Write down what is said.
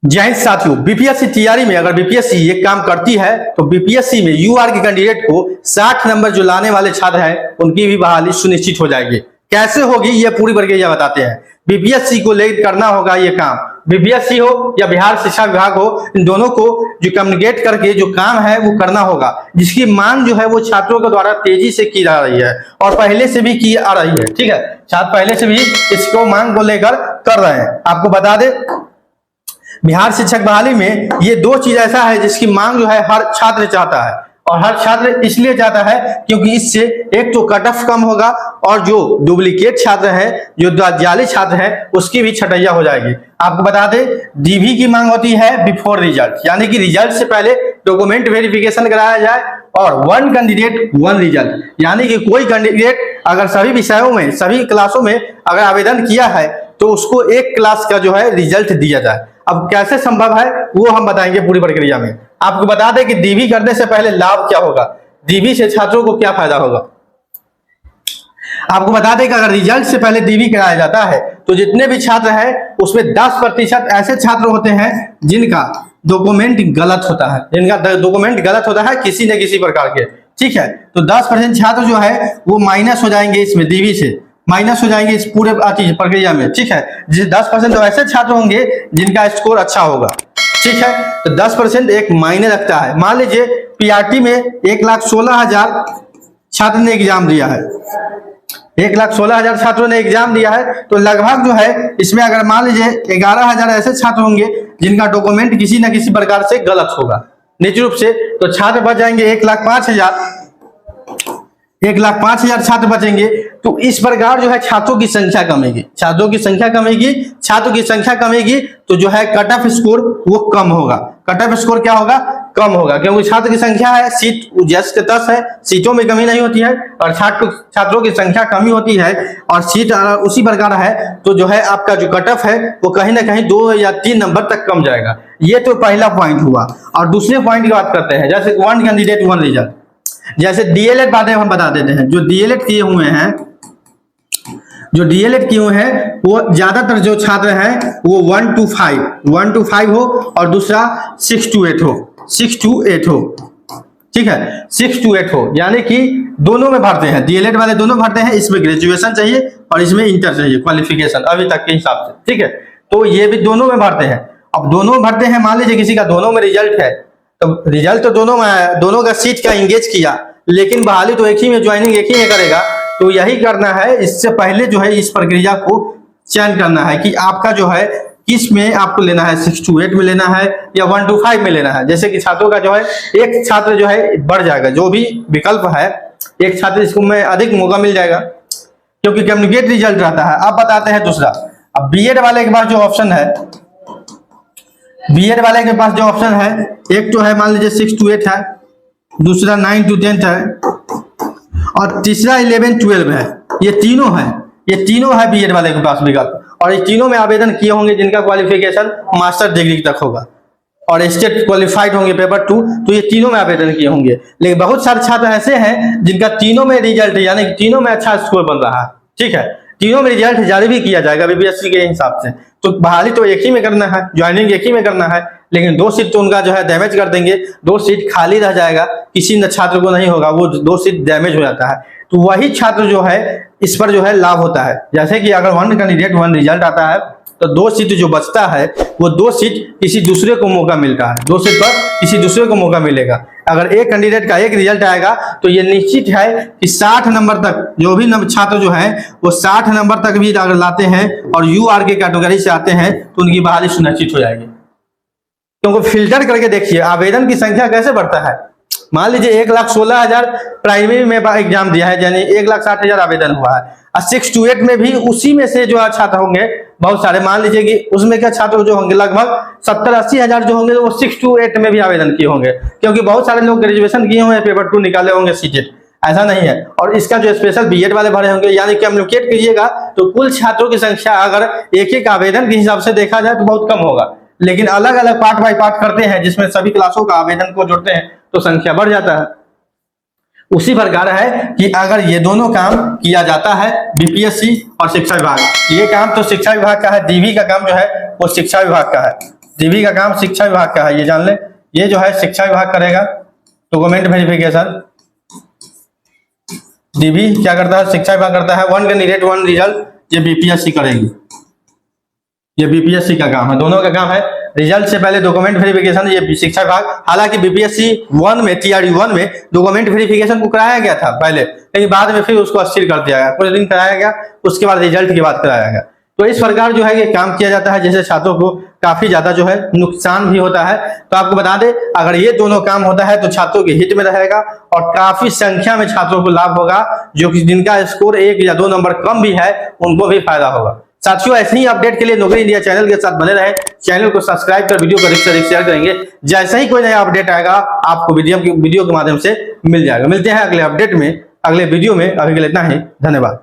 जय हिंद साथियों, बीपीएससी तैयारी में अगर बीपीएससी ये काम करती है तो बीपीएससी में यूआर के कैंडिडेट को 60 नंबर जो लाने वाले छात्र हैं उनकी भी बहाली सुनिश्चित हो जाएगी। कैसे होगी ये पूरी प्रक्रिया बताते हैं। बीपीएससी को लेकर करना होगा ये काम, बीपीएससी हो या बिहार शिक्षा विभाग हो, इन दोनों को जो कम्युनिकेट करके जो काम है वो करना होगा, जिसकी मांग जो है वो छात्रों के द्वारा तेजी से की जा रही है और पहले से भी की आ रही है। ठीक है, छात्र पहले से भी इसको मांग को लेकर कर रहे हैं। आपको बता दें, बिहार शिक्षक बहाली में ये दो चीज ऐसा है जिसकी मांग जो है हर छात्र चाहता है, और हर छात्र इसलिए चाहता है क्योंकि इससे एक तो कट ऑफ कम होगा और जो डुप्लीकेट छात्र हैं, जो जाली छात्र हैं, उसकी भी छटैया हो जाएगी। आपको बता दें, डीवी की मांग होती है बिफोर रिजल्ट, यानी कि रिजल्ट से पहले डॉक्यूमेंट वेरिफिकेशन कराया जाए, और वन कैंडिडेट वन रिजल्ट, यानी कि कोई कैंडिडेट अगर सभी विषयों में सभी क्लासों में अगर आवेदन किया है तो उसको एक क्लास का जो है रिजल्ट दिया जाए। अब कैसे संभव है वो हम बताएंगे पूरी प्रक्रिया में। आपको बता दें कि डीवी करने से पहले लाभ क्या होगा, डीवी से छात्रों को क्या फायदा होगा। आपको बता दें कि अगर रिजल्ट से पहले डीवी कराया जाता है तो जितने भी छात्र हैं उसमें 10% ऐसे छात्र होते हैं जिनका डॉक्यूमेंट गलत होता है, किसी न किसी प्रकार के। ठीक है, तो 10% छात्र जो है वो माइनस हो जाएंगे, इसमें डीवी से माइनस हो जाएंगे इस पूरे प्रक्रिया में। ठीक है, जिस 10% तो ऐसे छात्र होंगे जिनका स्कोर अच्छा होगा। ठीक है, तो 10% एक मायने रखता है। मान लीजिए पीआरटी में 1,16,000 छात्र ने एग्जाम दिया है, 1,16,000 छात्रों ने एग्जाम दिया है, तो लगभग जो है इसमें अगर मान लीजिए 11,000 ऐसे छात्र होंगे जिनका डॉक्यूमेंट किसी न किसी प्रकार से गलत होगा निश्चित रूप से, तो छात्र बच जाएंगे 1,05,000 छात्र बचेंगे। तो इस प्रकार जो है छात्रों की संख्या कमेगी, तो जो है कट ऑफ स्कोर वो कम होगा। कट ऑफ स्कोर क्या होगा, कम होगा, क्योंकि छात्र की संख्या है, सीट जैसे 10 है, सीटों में कमी नहीं होती है, और छात्रों की संख्या कमी होती है और सीट उसी प्रकार है, तो जो है आपका जो कट ऑफ है वो कहीं ना कहीं 2 या 3 नंबर तक कम जाएगा। ये तो पहला पॉइंट हुआ। और दूसरे पॉइंट की बात करते हैं, जैसे वन कैंडिडेट वन रिजल्ट, जैसे डीएलएड बातें हम बता देते हैं। जो डीएलएड किए हुए हैं वो ज्यादातर जो छात्र हैं वो 1 to 5 हो, और दूसरा 6 to 8 हो। ठीक है, 6 to 8 हो, यानी कि दोनों में भरते हैं, डीएलएड वाले दोनों भरते हैं। इसमें ग्रेजुएशन चाहिए और इसमें इंटर चाहिए, क्वालिफिकेशन अभी तक के हिसाब से। ठीक है, तो ये भी दोनों में भरते हैं। अब दोनों भरते हैं, मान लीजिए किसी का दोनों में रिजल्ट है, तो रिजल्ट तो दोनों में आया, दोनों का सीट का इंगेज किया, लेकिन बहाली तो एक ही में, ज्वाइनिंग एक ही में करेगा। तो यही करना है, इससे पहले जो है इस प्रक्रिया को चयन करना है कि आपका जो है किस में आपको लेना है, 6 to 8 में लेना है या 1 to 5 में लेना है। जैसे कि छात्रों का जो है एक छात्र जो है बढ़ जाएगा, जो भी विकल्प है एक छात्र इसको में अधिक मौका मिल जाएगा क्योंकि कम्युनिकेट रिजल्ट रहता है। अब बताते हैं दूसरा। अब बीएड वाले के पास जो ऑप्शन है, एक तो है मान लीजिए 6 to 8 है, दूसरा 9 to 10 है, और तीसरा 11 12 है। ये तीनों है बीएड वाले के पास विकल्प, और ये तीनों में आवेदन किए होंगे जिनका क्वालिफिकेशन मास्टर डिग्री तक होगा और स्टेट क्वालिफाइड होंगे पेपर 2, तो ये तीनों में आवेदन किए होंगे। लेकिन बहुत सारे छात्र ऐसे हैं जिनका तीनों में रिजल्ट, यानी कि तीनों में अच्छा स्कोर बन रहा है। ठीक है, तीनों में रिजल्ट जारी भी किया जाएगा बीपीएससी के हिसाब से। तो बहाली तो एक ही में करना है, ज्वाइनिंग एक ही में करना है, लेकिन 2 सीट तो उनका जो है डैमेज कर देंगे, 2 सीट खाली रह जाएगा, किसी न छात्र को नहीं होगा, वो 2 सीट डैमेज हो जाता है। तो वही छात्र जो है इस पर जो है लाभ होता है। जैसे कि अगर 1 कैंडिडेट 1 रिजल्ट आता है तो 2 सीट जो बचता है वो 2 सीट किसी दूसरे को मौका मिलता है, 2 सीट पर किसी दूसरे को मौका मिलेगा। अगर एक कैंडिडेट का एक रिजल्ट आएगा तो ये निश्चित है कि 60 नंबर तक जो भी छात्र जो है वो 60 नंबर तक भी अगर लाते हैं और यूआर के कैटेगरी से आते हैं तो उनकी बहाली सुनिश्चित हो जाएगी। क्योंकि फिल्टर करके देखिए आवेदन की संख्या कैसे बढ़ता है। मान लीजिए 1,16,000 प्राइमरी में एग्जाम दिया है, यानी 1,60,000 आवेदन हुआ है, और 6 to 8 में भी उसी में से जो छात्र होंगे बहुत सारे, मान लीजिए कि उसमें क्या छात्र जो होंगे लगभग 70-80 हजार जो होंगे, वो 6 to 8 में भी आवेदन किए होंगे, क्योंकि बहुत सारे लोग ग्रेजुएशन किए हुए पेपर 2 निकाले होंगे सीटेट, ऐसा नहीं है। और इसका जो स्पेशल बीएड वाले भरे होंगे, यानी कम्युनिकेट कीजिएगा तो कुल छात्रों की संख्या अगर एक आवेदन के हिसाब से देखा जाए तो बहुत कम होगा, लेकिन अलग अलग पार्ट बाय पार्ट करते हैं जिसमें सभी क्लासों का आवेदन को जोड़ते हैं तो संख्या बढ़ जाता है। उसी प्रकार है कि अगर ये दोनों काम किया जाता है बीपीएससी और शिक्षा विभाग, ये काम तो शिक्षा विभाग का है, डीवी का काम जो है वो शिक्षा विभाग का है। डीबी का काम शिक्षा विभाग का है, ये जान ले। ये जो है शिक्षा विभाग करेगा डॉक्यूमेंट वेरिफिकेशन। डीबी क्या करता है? शिक्षा विभाग करता है। वन कैंडिडेट वन रिजल्ट, ये बीपीएससी करेगी, ये बीपीएससी का काम है, दोनों का काम है। रिजल्ट से पहले डॉक्यूमेंट वेरिफिकेशन ये शिक्षा विभाग। हालांकि बीपीएससी 1 में टीआरडी 1 में डॉक्यूमेंट वेरिफिकेशन को कराया गया था पहले, लेकिन बाद में फिर उसको अस्थिर कर दिया गया, कुछ दिन कराया गया, उसके बाद रिजल्ट की बात कराया गया। तो इस प्रकार जो है ये काम किया जाता है, जैसे छात्रों को काफी ज्यादा जो है नुकसान भी होता है। तो आपको बता दें, अगर ये दोनों काम होता है तो छात्रों के हित में रहेगा और काफी संख्या में छात्रों को लाभ होगा, जो कि जिनका स्कोर 1 या 2 नंबर कम भी है उनको भी फायदा होगा। साथियों, ऐसे ही अपडेट के लिए नौकरी इंडिया चैनल के साथ बने रहें। चैनल को सब्सक्राइब कर वीडियो को अधिक से अधिक शेयर करेंगे। जैसे ही कोई नया अपडेट आएगा आपको वीडियो के माध्यम से मिल जाएगा। मिलते हैं अगले अपडेट में, अगले वीडियो में। अभी के लिए इतना ही, धन्यवाद।